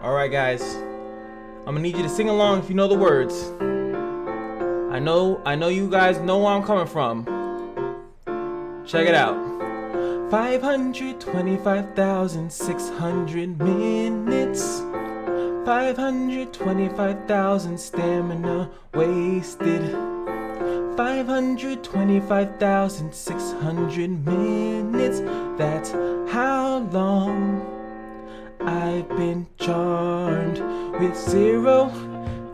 Alright guys, I'm gonna need you to sing along if you know the words. I know you guys know where I'm coming from. Check it out. 525,600 minutes, 525,000 stamina wasted, 525,600 minutes, that's how long I've been charmed with zero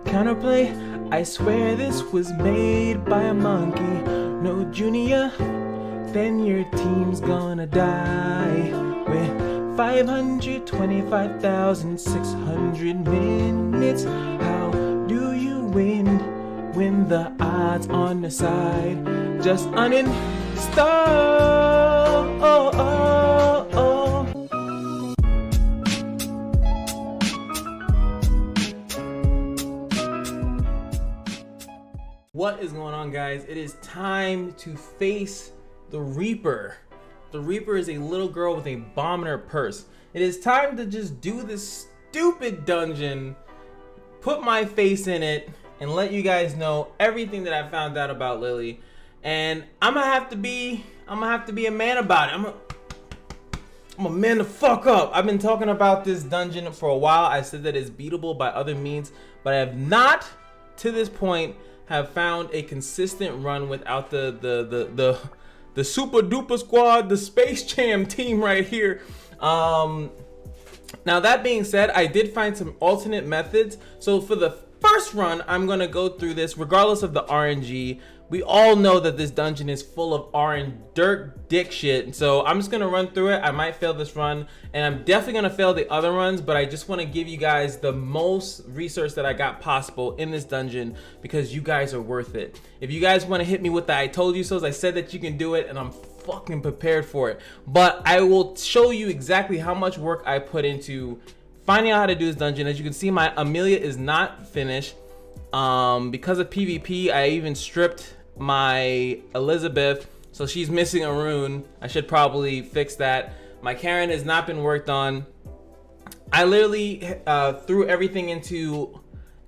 counterplay. I swear this was made by a monkey. No junior, then your team's gonna die. With 525,600 minutes, how do you win when the odds on the side? Just uninstall. Oh, oh, oh. What is going on, guys? It is time to face the Reaper. The Reaper is a little girl with a bomb in her purse. It is time to just do this stupid dungeon, put my face in it, and let you guys know everything that I found out about Lily. And I'm gonna have to be a man about it. I'm a man the fuck up. I've been talking about this dungeon for a while. I said that it's beatable by other means, but I have not, to this point, have found a consistent run without the super duper squad, the Space Jam team right here. Now that being said, I did find some alternate methods. So for the first run, I'm gonna go through this regardless of the RNG. We all know that this dungeon is full of dirt dick shit. So I'm just gonna run through it. I might fail this run, and I'm definitely gonna fail the other runs, but I just wanna give you guys the most research that I got possible in this dungeon because you guys are worth it. If you guys wanna hit me with the I told you so's, I said that you can do it, and I'm fucking prepared for it. But I will show you exactly how much work I put into finding out how to do this dungeon. As you can see, my Amelia is not finished. Because of PvP, I even stripped my Elizabeth, so she's missing a rune. I should probably fix that. My Karen has not been worked on. I literally threw everything into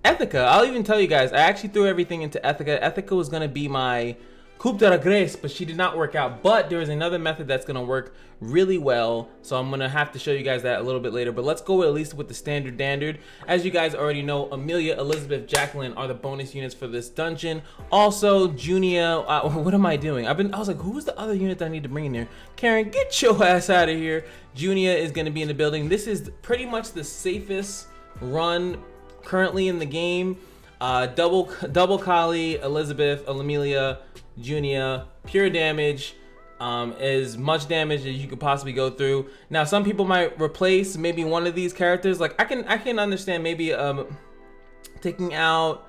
Ethica. I'll even tell you guys, I actually threw everything into Ethica. Ethica was gonna be my coup de grace, but she did not work out. But there is another method that's gonna work really well, so I'm gonna have to show you guys that a little bit later. But let's go at least with the standard. As you guys already know, Amelia, Elizabeth, Jacqueline are the bonus units for this dungeon. Also, Junia, what am I doing? I was like, who's the other unit that I need to bring in here? Karen, get your ass out of here. Junia is gonna be in the building. This is pretty much the safest run currently in the game. Double Kali, Elizabeth, Amelia, Junia, pure damage, as much damage as you could possibly go through. Now some people might replace maybe one of these characters. Like I can understand maybe taking out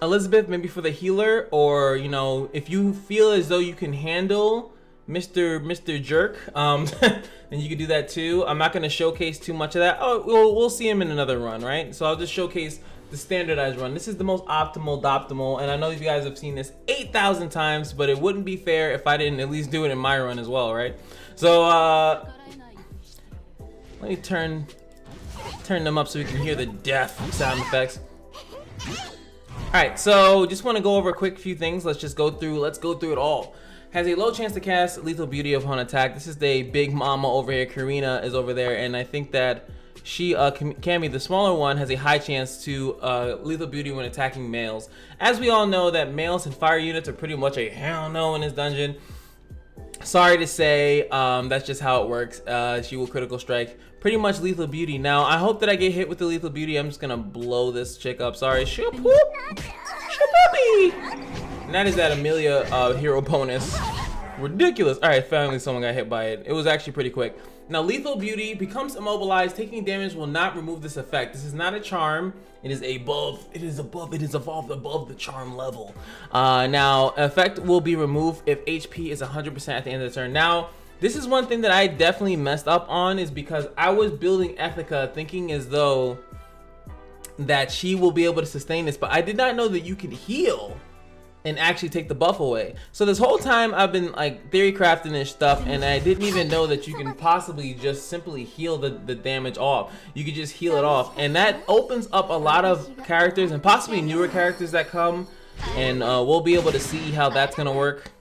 Elizabeth maybe for the healer, or you know, if you feel as though you can handle Mr. Jerk, then you could do that too. I'm not going to showcase too much of that. Oh, we'll see him in another run, right? So I'll just showcase the standardized run. This is the most optimal, and I know you guys have seen this 8,000 times, but it wouldn't be fair if I didn't at least do it in my run as well, right? So let me turn them up so we can hear the death sound effects. All right, so just want to go over a quick few things. Let's go through it all. Has a low chance to cast Lethal Beauty upon attack. This is the big mama over here. Karina is over there, and I think that she, Cammy, the smaller one, has a high chance to Lethal Beauty when attacking males. As we all know, that males and fire units are pretty much a hell no in this dungeon. Sorry to say, that's just how it works. She will critical strike pretty much Lethal Beauty. Now, I hope that I get hit with the Lethal Beauty. I'm just gonna blow this chick up. Sorry. Shapoopy! And that is that Amelia hero bonus. Ridiculous. All right, finally someone got hit by it. It was actually pretty quick. Now, Lethal Beauty becomes immobilized. Taking damage will not remove this effect. This is not a charm. It is evolved above the charm level. Now, effect will be removed if HP is 100% at the end of the turn. Now, this is one thing that I definitely messed up on, is because I was building Ethica thinking as though that she will be able to sustain this, but I did not know that you can heal and actually take the buff away. So this whole time I've been like theory crafting this stuff, and I didn't even know that you can possibly just simply heal the damage off. You could just heal it off, and that opens up a lot of characters and possibly newer characters that come, and we'll be able to see how that's gonna work.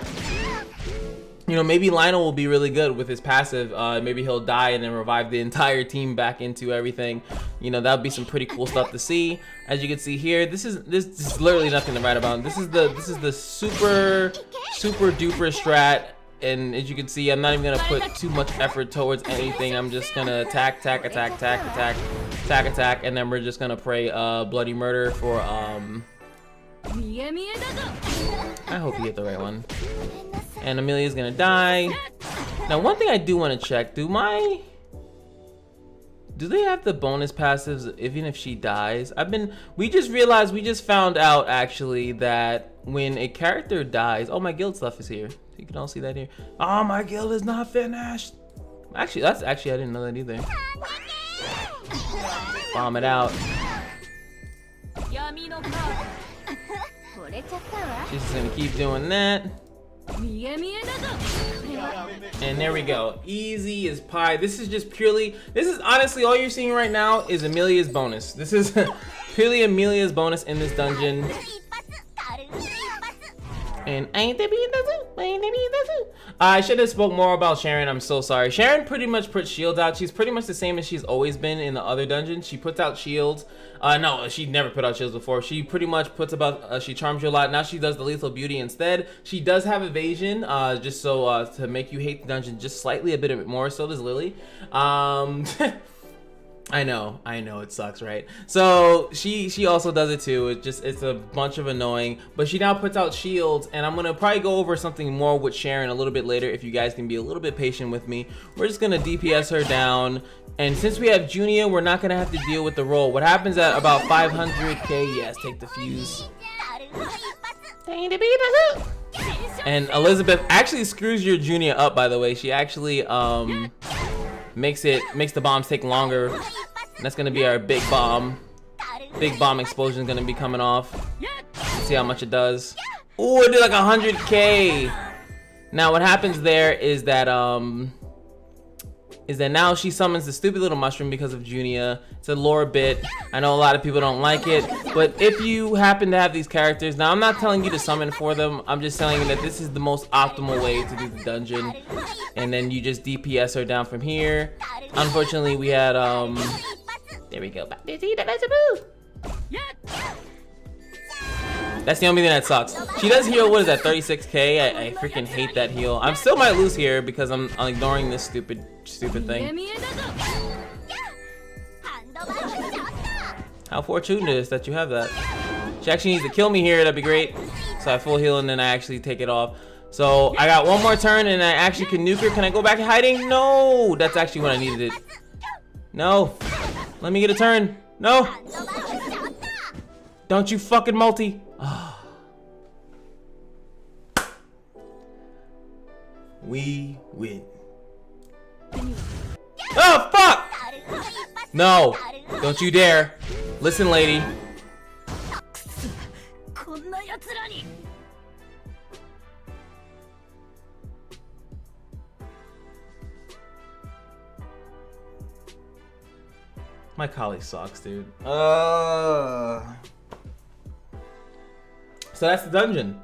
You know, maybe Lionel will be really good with his passive. Maybe he'll die and then revive the entire team back into everything. You know, that would be some pretty cool stuff to see. As you can see here, this is literally nothing to write about. This is the super duper strat. And as you can see, I'm not even gonna put too much effort towards anything. I'm just gonna attack, and then we're just gonna pray bloody murder for I hope you get the right one. And Amelia's gonna die. Now, one thing I do want to check: do they have the bonus passives even if she dies? We just found out actually that when a character dies, oh, my guild stuff is here. You can all see that here. Oh, my guild is not finished. Actually, I didn't know that either. Bomb it out. She's just gonna keep doing that. And there we go. Easy as pie. This is honestly all you're seeing right now is Amelia's bonus. This is purely Amelia's bonus in this dungeon. And I should have spoke more about Sharon. I'm so sorry. Sharon pretty much puts shields out. She's pretty much the same as she's always been in the other dungeons. She puts out shields. No, she never put out shields before. She pretty much puts about, she charms you a lot. Now she does the lethal beauty instead. She does have evasion, just so to make you hate the dungeon just slightly a bit more. So does Lily. I know it sucks, right? So she also does it too. It's a bunch of annoying, but she now puts out shields, and I'm gonna probably go over something more with Sharon a little bit later if you guys can be a little bit patient with me. We're just gonna DPS her down, and since we have Junia, we're not gonna have to deal with the roll. What happens at about 500k? Yes, take the fuse. And Elizabeth actually screws your Junia up, by the way. She actually makes the bombs take longer. And that's gonna be our big bomb. Big bomb explosion is gonna be coming off. Let's see how much it does. Oh, it did like 100k. Now what happens there is that now she summons the stupid little mushroom because of Junia. It's a lore bit. I know a lot of people don't like it, but if you happen to have these characters, now I'm not telling you to summon for them. I'm just telling you that this is the most optimal way to do the dungeon. And then you just DPS her down from here. Unfortunately, we had there we go. That's the only thing that sucks. She does heal, what is that, 36k? I freaking hate that heal. I still might lose here because I'm ignoring this stupid thing. How fortunate that you have that. She actually needs to kill me here, that'd be great. So I full heal and then I actually take it off. So I got one more turn and I actually can nuke her. Can I go back to hiding? No, that's actually when I needed it. No, let me get a turn. No. Don't you fucking multi. We win. Oh, fuck! No, don't you dare. Listen, lady. My colleague sucks, dude. So that's the dungeon.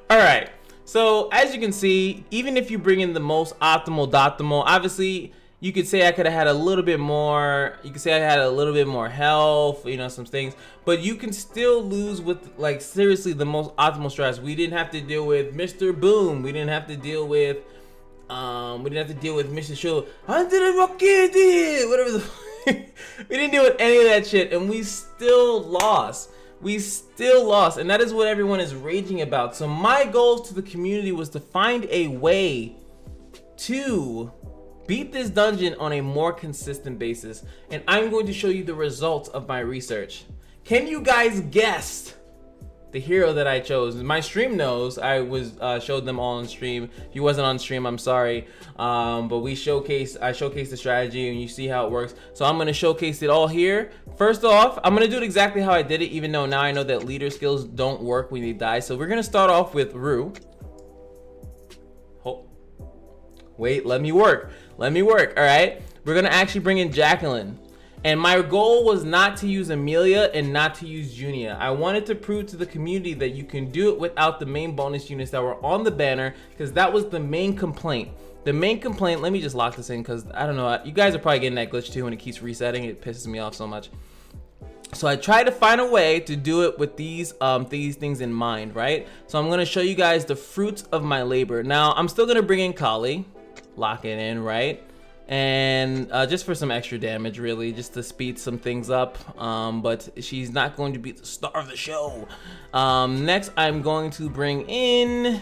Alright, so as you can see, even if you bring in the most optimal, obviously you could say I could have had a little bit more, you could say I had a little bit more health, you know, some things, but you can still lose with, like, seriously the most optimal strats. We didn't have to deal with Mr. Boom, we didn't have to deal with Mr. Show, under the rocket, whatever the we didn't deal with any of that shit, and we still lost. And that is what everyone is raging about. So my goals to the community was to find a way to beat this dungeon on a more consistent basis, and I'm going to show you the results of my research. Can you guys guess the hero that I chose. My stream knows. I was showed them all on stream. If you wasn't on stream, I'm sorry. But I showcased the strategy, and you see how it works. So I'm gonna showcase it all here. First off, I'm gonna do it exactly how I did it, even though now I know that leader skills don't work when you die. So we're gonna start off with Rue. Wait, let me work. All right. We're gonna actually bring in Jacqueline. And my goal was not to use Amelia and not to use Junia. I wanted to prove to the community that you can do it without the main bonus units that were on the banner, because that was the main complaint. The main complaint, let me just lock this in because I don't know, you guys are probably getting that glitch too when it keeps resetting. It pisses me off so much. So I tried to find a way to do it with these things in mind, right? So I'm gonna show you guys the fruits of my labor. Now, I'm still gonna bring in Kali, lock it in, right? And just for some extra damage, really, just to speed some things up, but she's not going to be the star of the show. Next, I'm going to bring in,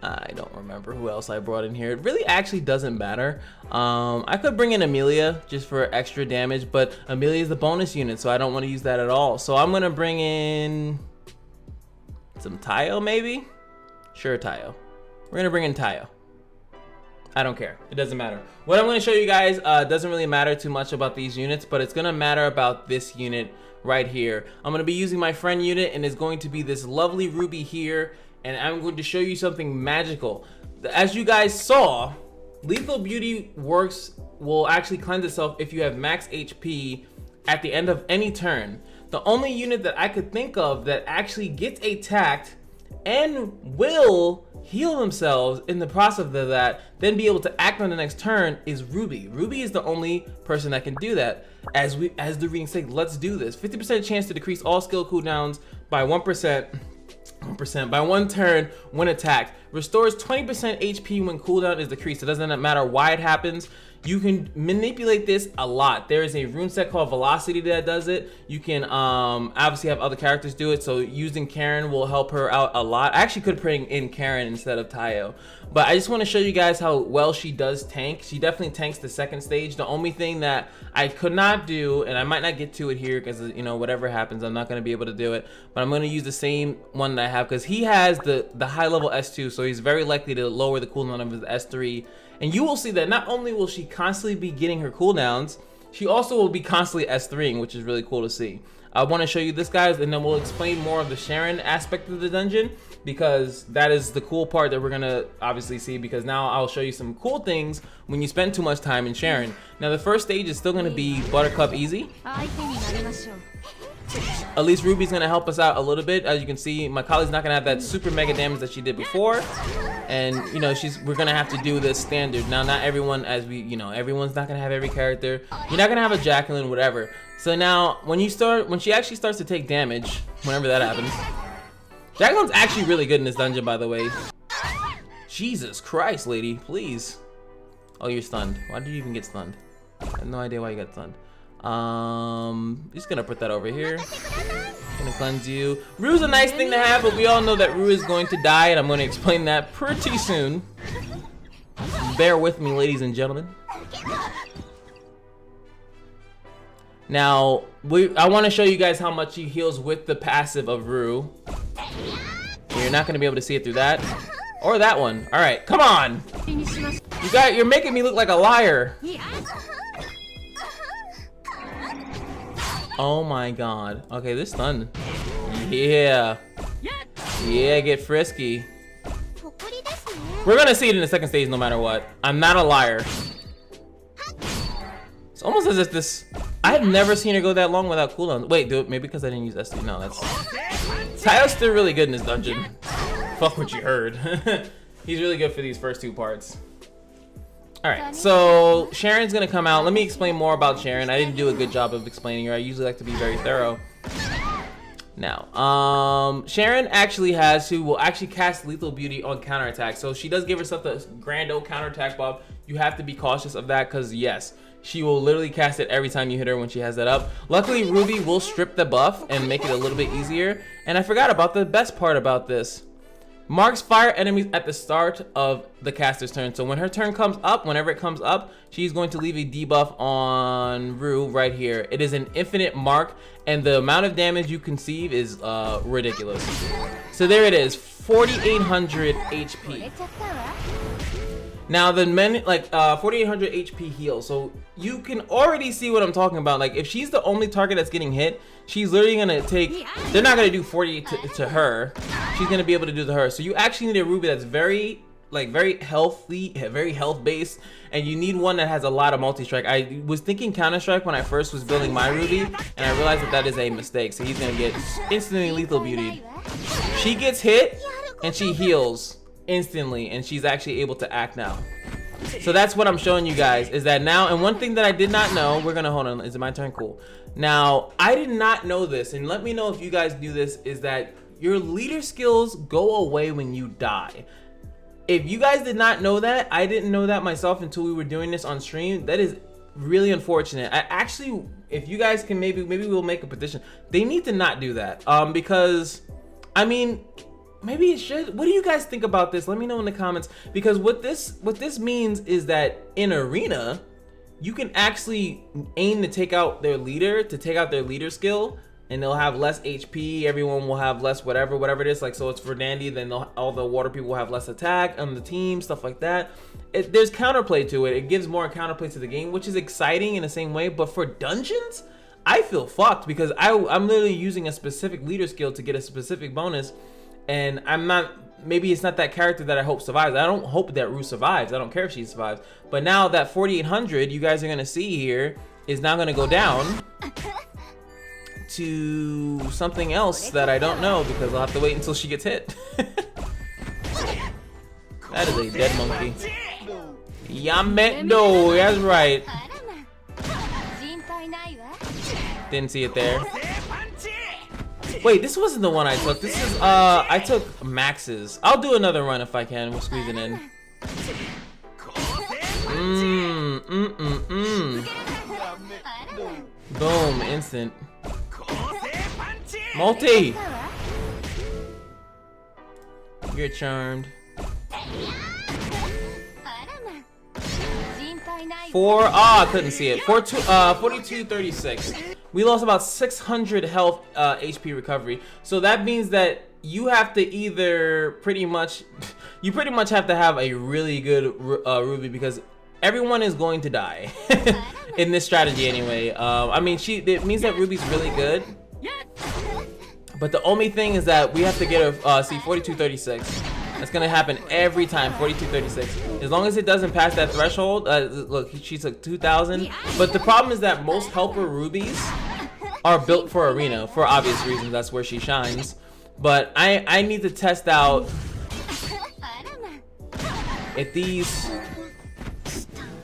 I don't remember who else I brought in here. It really actually doesn't matter. I could bring in Amelia just for extra damage, but Amelia is the bonus unit, so I don't want to use that at all. So I'm gonna bring in some Tayo, maybe? Sure, Tayo. We're gonna bring in Tayo. I don't care. It doesn't matter. What I'm going to show you guys doesn't really matter too much about these units, but it's going to matter about this unit right here. I'm going to be using my friend unit, and it's going to be this lovely Ruby here, and I'm going to show you something magical. As you guys saw, Lethal Beauty will actually cleanse itself if you have max HP at the end of any turn. The only unit that I could think of that actually gets attacked and will heal themselves in the process of that, then be able to act on the next turn is Ruby. Ruby is the only person that can do that. As the reading says, let's do this. 50% chance to decrease all skill cooldowns by 1% by one turn when attacked. Restores 20% HP when cooldown is decreased. It doesn't matter why it happens. You can manipulate this a lot. There is a rune set called Velocity that does it. You can obviously have other characters do it, so using Karen will help her out a lot. I actually could bring in Karen instead of Tayo, but I just want to show you guys how well she does tank. She definitely tanks the second stage. The only thing that I could not do, and I might not get to it here because, you know, whatever happens, I'm not going to be able to do it, but I'm going to use the same one that I have because he has the high level S2, so he's very likely to lower the cooldown of his S3. And you will see that not only will she constantly be getting her cooldowns, she also will be constantly S3ing, which is really cool to see. I want to show you this, guys, and then we'll explain more of the Sharon aspect of the dungeon, because that is the cool part that we're going to obviously see, because now I'll show you some cool things when you spend too much time in Sharon. Now, the first stage is still going to be Buttercup easy. At least Ruby's going to help us out a little bit. As you can see, my colleague's not going to have that super mega damage that she did before. And, you know, we're going to have to do this standard. Now, not everyone, everyone's not going to have every character. You're not going to have a Jacqueline, whatever. So now, when she actually starts to take damage, whenever that happens. Jacqueline's actually really good in this dungeon, by the way. Jesus Christ, lady, please. Oh, you're stunned. Why did you even get stunned? I have no idea why you got stunned. Just gonna put that over here. Gonna cleanse you. Rue's a nice thing to have, but we all know that Rue is going to die, and I'm going to explain that pretty soon. Bear with me, ladies and gentlemen. Now, I want to show you guys how much he heals with the passive of Rue. You're not gonna be able to see it through that or that one. All right, come on. You're making me look like a liar. Oh my god. Okay, this stun. Yeah. Yeah, get frisky. We're gonna see it in the second stage no matter what. I'm not a liar. It's almost as if this... I've never seen her go that long without cooldowns. Wait, maybe because I didn't use SD. No, that's... Tayo's still really good in this dungeon. Fuck what you heard. He's really good for these first two parts. Alright, so Sharon's gonna come out. Let me explain more about Sharon. I didn't do a good job of explaining her. I usually like to be very thorough. Now, Sharon actually will actually cast Lethal Beauty on counterattack. So she does give herself the grand old counterattack buff. You have to be cautious of that because, yes, she will literally cast it every time you hit her when she has that up. Luckily, Ruby will strip the buff and make it a little bit easier. And I forgot about the best part about this. Marks fire enemies at the start of the caster's turn. So when her turn comes up, whenever it comes up, she's going to leave a debuff on Rue right here. It is an infinite mark, and the amount of damage you conceive is ridiculous. So there it is, 4,800 HP. Now the men, like 4,800 HP heal. So you can already see what I'm talking about. Like if she's the only target that's getting hit, she's literally gonna take, they're not gonna do 40 to her. She's gonna be able to do to her. So you actually need a Ruby that's very healthy, very health based, and you need one that has a lot of multi-strike. I was thinking counter-strike when I first was building my Ruby, and I realized that that is a mistake. So he's gonna get instantly lethal beautied. She gets hit and she heals instantly, and she's actually able to act now. So that's what I'm showing you guys, is that now, and one thing that I did not know, we're gonna hold on, is it my turn? Cool. Now I did not know this, and let me know if you guys do this, is that your leader skills go away when you die. If you guys did not know that, I didn't know that myself until we were doing this on stream. That is really unfortunate. I actually, if you guys can, maybe we'll make a petition. They need to not do that, because I mean, maybe it should. What do you guys think about this? Let me know in the comments, because what this means is that in arena, you can actually aim to take out their leader, skill, and they'll have less HP. Everyone will have less whatever it is. Like, so it's for Dandy, then all the water people will have less attack on the team, stuff like that. There's counterplay to it. It gives more counterplay to the game, which is exciting in the same way. But for dungeons, I feel fucked, because I'm literally using a specific leader skill to get a specific bonus, and I'm not, maybe it's not that character that I hope survives. I don't hope that Rue survives. I don't care if she survives. But now that 4,800 you guys are gonna see here is now gonna go down to something else that I don't know, because I'll have to wait until she gets hit. That is a dead monkey. Yamedo, that's right. Didn't see it there. Wait, this wasn't the one I took. This is, I took Max's. I'll do another run if I can. We'll squeeze it in. Boom, instant. Multi! You're charmed. 4, I couldn't see it. 4236. We lost about 600 health HP recovery. So that means that you have to either pretty much have to have a really good Ruby, because everyone is going to die in this strategy anyway. I mean, it means that Ruby's really good. But the only thing is that we have to get a, see, 4236. That's gonna happen every time, 4236. As long as it doesn't pass that threshold, look, she took 2,000. But the problem is that most helper rubies are built for arena, for obvious reasons. That's where she shines. But I need to test out if these,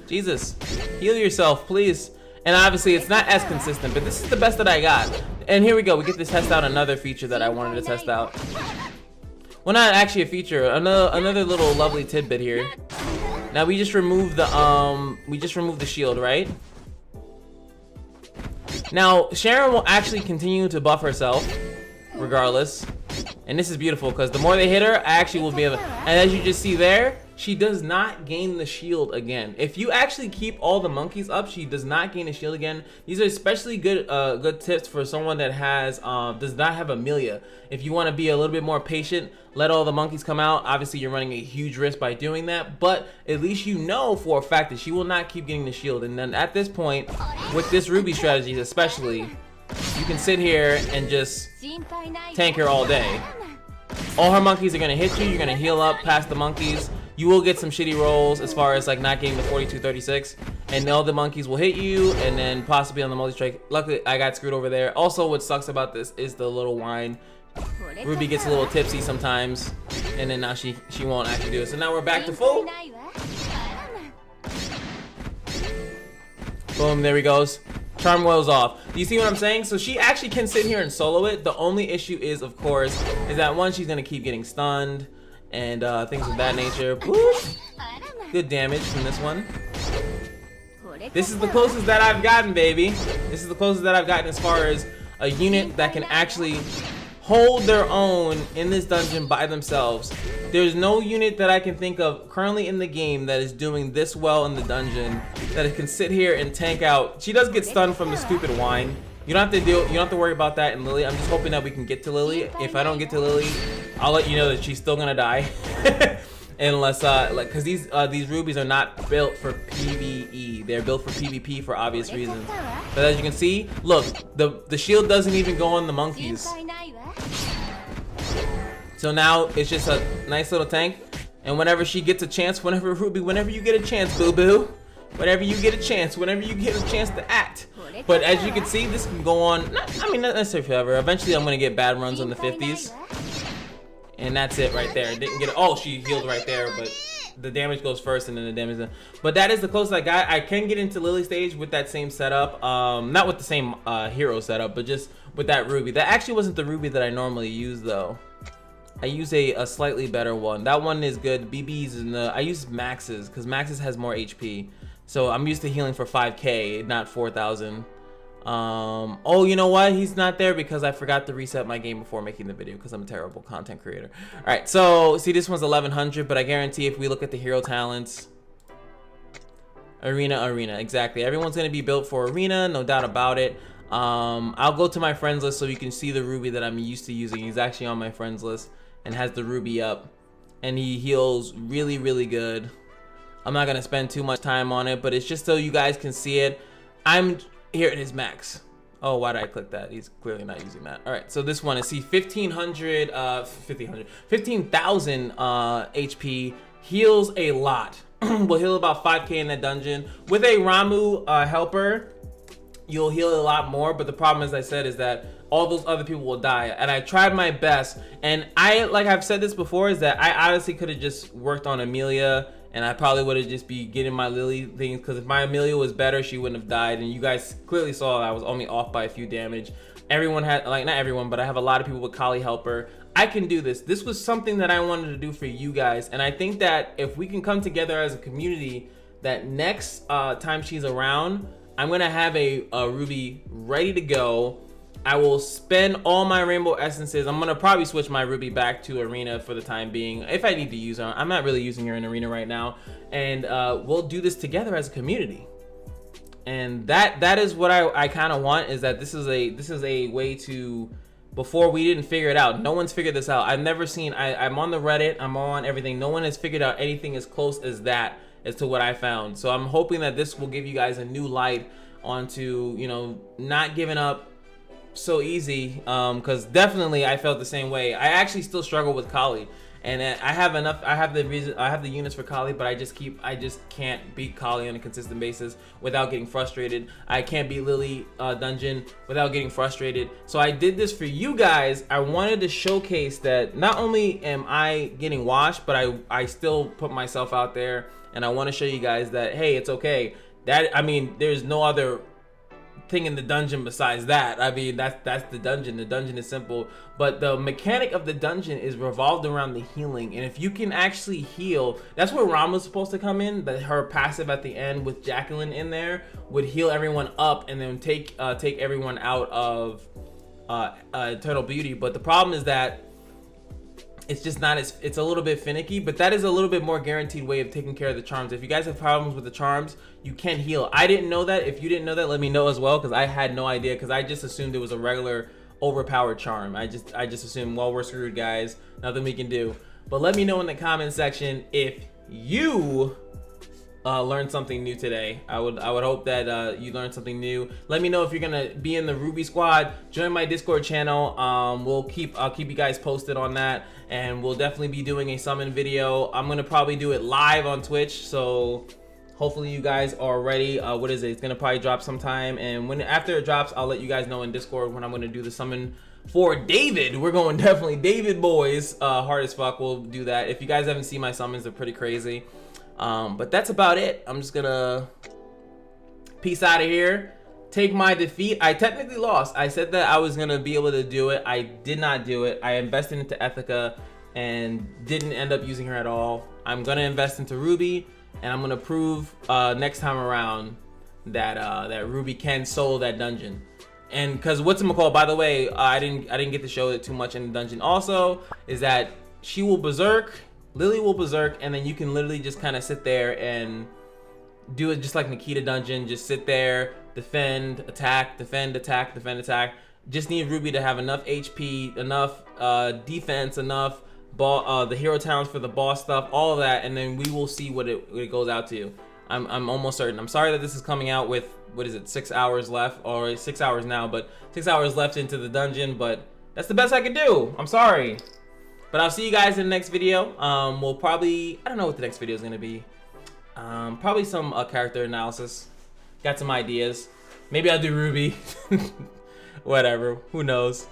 Jesus, heal yourself, please. And obviously it's not as consistent, but this is the best that I got. And here we go, we get to test out another feature that I wanted to test out. Well, not actually a feature, another little lovely tidbit here. Now we just removed the shield, right? Now Sharon will actually continue to buff herself regardless. And this is beautiful, because the more they hit her, I actually will be able, and as you just see there, she does not gain the shield again. If you actually keep all the monkeys up, she does not gain a shield again. These are especially good good tips for someone that has does not have Amelia. If you want to be a little bit more patient, let all the monkeys come out. Obviously you're running a huge risk by doing that, but at least you know for a fact that she will not keep getting the shield. And then at this point, with this Ruby strategy especially, you can sit here and just tank her all day. All her monkeys are gonna hit you, you're gonna heal up past the monkeys. You will get some shitty rolls as far as like not getting the 4236, and all the monkeys will hit you, and then possibly on the multi-strike. Luckily I got screwed over there. Also, what sucks about this is the little wine. Ruby gets a little tipsy sometimes, and then now she won't actually do it. So now we're back to full. Boom, there he goes. Charm Well's off. Do you see what I'm saying? So she actually can sit here and solo it. The only issue is, of course, is that one, she's gonna keep getting stunned and things of that nature. Boop. Good damage from this one. This is the closest that I've gotten, baby. This is the closest that I've gotten as far as a unit that can actually hold their own in this dungeon by themselves. There's no unit that I can think of currently in the game that is doing this well in the dungeon, that it can sit here and tank out. She does get stunned from the stupid wine. You don't have to worry about that in Lily. I'm just hoping that we can get to Lily. If I don't get to Lily, I'll let you know that she's still gonna die. Unless because these rubies are not built for PvE. They're built for PvP for obvious reasons. But as you can see, look, the shield doesn't even go on the monkeys. So now it's just a nice little tank. And whenever she gets a chance, whenever you get a chance, boo-boo. Whenever you get a chance to act. But as you can see, this can go on, not necessarily forever. Eventually I'm gonna get bad runs on the 50s. And that's it right there. Didn't get it. Oh, she healed right there, but the damage goes first and then the damage. But that is the closest I got. I can get into Lily stage with that same setup. Not with the same hero setup, but just with that ruby. That actually wasn't the ruby that I normally use though. I use a slightly better one. That one is good. BBs and I use Max's because Max's has more HP. So I'm used to healing for 5k, not 4,000. Oh, you know what? He's not there because I forgot to reset my game before making the video because I'm a terrible content creator. All right, so see, this one's 1100, but I guarantee if we look at the hero talents, arena, exactly. Everyone's gonna be built for arena, no doubt about it. I'll go to my friends list so you can see the ruby that I'm used to using. He's actually on my friends list and has the ruby up, and he heals really, really good. I'm not gonna spend too much time on it, but it's just so you guys can see it. Here it is, max. Oh, why did I click that? He's clearly not using that. All right, so this one is 15,000 HP, heals a lot. Will heal about 5k in that dungeon. With a Ramu helper, you'll heal a lot more, but the problem, as I said, is that all those other people will die. And I tried my best, and like I've said this before, is that I honestly could have just worked on Amelia, and I probably would have just be getting my Lily things, because if my Amelia was better, she wouldn't have died. And you guys clearly saw I was only off by a few damage. Everyone had, like, not everyone, but I have a lot of people with Kali helper. I can do this. This was something that I wanted to do for you guys, and I think that if we can come together as a community, that next time she's around, I'm gonna have a ruby ready to go. I will spend all my rainbow essences. I'm gonna probably switch my ruby back to arena for the time being if I need to use her. I'm not really using her in arena right now, and we'll do this together as a community. And that is what I kind of want, is that this is a way to, before we didn't figure it out. No one's figured this out. I've never seen, I'm on the Reddit, I'm on everything. No one has figured out anything as close as that, as to what I found. So I'm hoping that this will give you guys a new light onto, you know, not giving up so easy, because definitely I felt the same way. I actually still struggle with Kali, and I have the units for Kali, but I just can't beat Kali on a consistent basis without getting frustrated. I can't beat Lily dungeon without getting frustrated. So I did this for you guys. I wanted to showcase that not only am I getting washed, but I still put myself out there, and I want to show you guys that, hey, it's okay. That, I mean, there's no other thing in the dungeon besides that. I mean, that's the dungeon. The dungeon is simple, but the mechanic of the dungeon is revolved around the healing. And if you can actually heal, that's where Rama's supposed to come in. That her passive at the end with Jacqueline in there would heal everyone up and then take everyone out of Eternal Beauty. But the problem is that it's just not as, it's a little bit finicky, but that is a little bit more guaranteed way of taking care of the charms. If you guys have problems with the charms, you can heal. I didn't know that. If you didn't know that, let me know as well, because I had no idea, because I just assumed it was a regular overpowered charm. I just assumed, well, we're screwed, guys, nothing we can do. But let me know in the comment section if you learned something new today. I would hope that you learned something new. Let me know if you're gonna be in the Ruby squad. Join my Discord channel. I'll keep you guys posted on that, and we'll definitely be doing a summon video. I'm gonna probably do it live on Twitch, so hopefully you guys are ready. What is it? It's gonna probably drop sometime, and after it drops, I'll let you guys know in Discord when I'm gonna do the summon for David. We're going definitely David boys, hard as fuck. We'll do that. If you guys haven't seen my summons, they're pretty crazy. But that's about it. I'm just gonna peace out of here, take my defeat. I technically lost. I said that I was gonna be able to do it. I did not do it. I invested into Ethica and didn't end up using her at all. I'm gonna invest into Ruby, and I'm gonna prove next time around that that Ruby can solo that dungeon. And because whatchamacallit, by the way, I didn't get to show it too much in the dungeon. Also, is that she will berserk, Lily will berserk, and then you can literally just kind of sit there and do it just like Nikita dungeon. Just sit there, defend, attack, defend, attack, defend, attack. Just need Ruby to have enough HP, enough defense, enough the hero talents for the boss stuff, all of that, and then we will see what it goes out to. I'm almost certain. I'm sorry that this is coming out with, what is it, 6 hours left, or 6 hours now, but 6 hours left into the dungeon, but that's the best I could do. I'm sorry. But I'll see you guys in the next video. We'll probably, I don't know what the next video is gonna be. Probably some character analysis. Got some ideas. Maybe I'll do Ruby. Whatever, who knows.